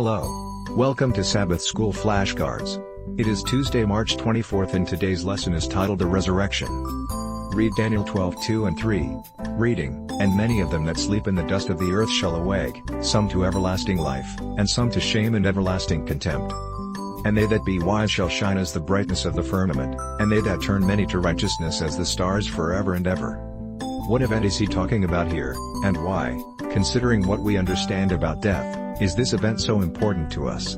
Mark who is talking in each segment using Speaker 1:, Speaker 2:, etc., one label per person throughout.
Speaker 1: Hello. Welcome to Sabbath School Flashcards. It is Tuesday, March 24th, and today's lesson is titled The Resurrection. Read Daniel 12:2 and 3. Reading, "And many of them that sleep in the dust of the earth shall awake, some to everlasting life, and some to shame and everlasting contempt. And they that be wise shall shine as the brightness of the firmament, and they that turn many to righteousness as the stars forever and ever." What event is he talking about here, and why, considering what we understand about death, is this event so important to us?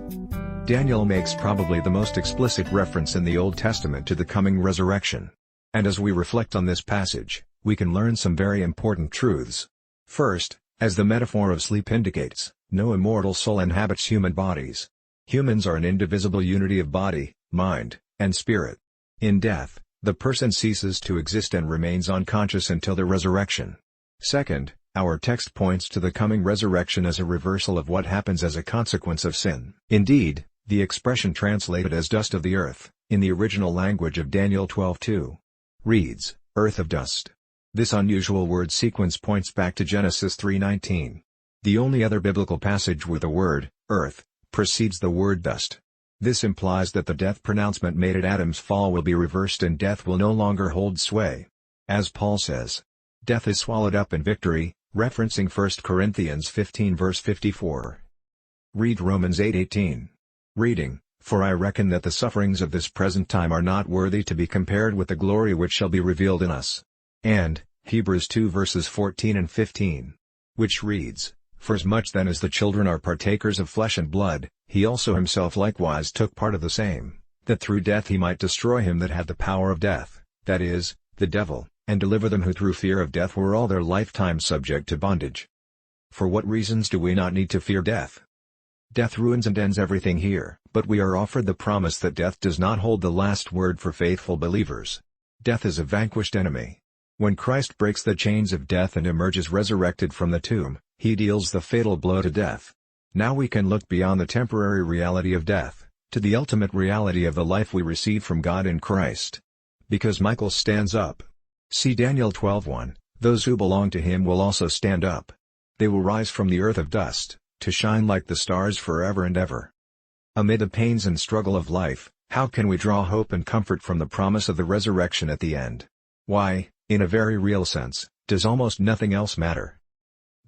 Speaker 1: Daniel makes probably the most explicit reference in the Old Testament to the coming resurrection. And as we reflect on this passage, we can learn some very important truths. First, as the metaphor of sleep indicates, no immortal soul inhabits human bodies. Humans are an indivisible unity of body, mind, and spirit. In death, the person ceases to exist and remains unconscious until the resurrection. Second, our text points to the coming resurrection as a reversal of what happens as a consequence of sin. Indeed, the expression translated as dust of the earth, in the original language of Daniel 12:2, reads, earth of dust. This unusual word sequence points back to Genesis 3:19. The only other biblical passage where the word, earth, precedes the word dust. This implies that the death pronouncement made at Adam's fall will be reversed and death will no longer hold sway. As Paul says, death is swallowed up in victory, referencing 1 Corinthians 15 verse 54. Read Romans 8:18. Reading, "For I reckon that the sufferings of this present time are not worthy to be compared with the glory which shall be revealed in us." And, Hebrews 2 verses 14 and 15. Which reads, "Forasmuch then as the children are partakers of flesh and blood, he also himself likewise took part of the same, that through death he might destroy him that had the power of death, that is, the devil, and deliver them who through fear of death were all their lifetime subject to bondage." For what reasons do we not need to fear death? Death ruins and ends everything here, but we are offered the promise that death does not hold the last word for faithful believers. Death is a vanquished enemy. When Christ breaks the chains of death and emerges resurrected from the tomb, he deals the fatal blow to death. Now we can look beyond the temporary reality of death, to the ultimate reality of the life we receive from God in Christ. Because Michael stands up. See Daniel 12:1, "Those who belong to him will also stand up. They will rise from the earth of dust, to shine like the stars forever and ever." Amid the pains and struggle of life, how can we draw hope and comfort from the promise of the resurrection at the end? Why, in a very real sense, does almost nothing else matter?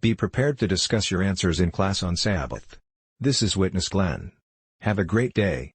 Speaker 1: Be prepared to discuss your answers in class on Sabbath. This is Witness Glenn. Have a great day.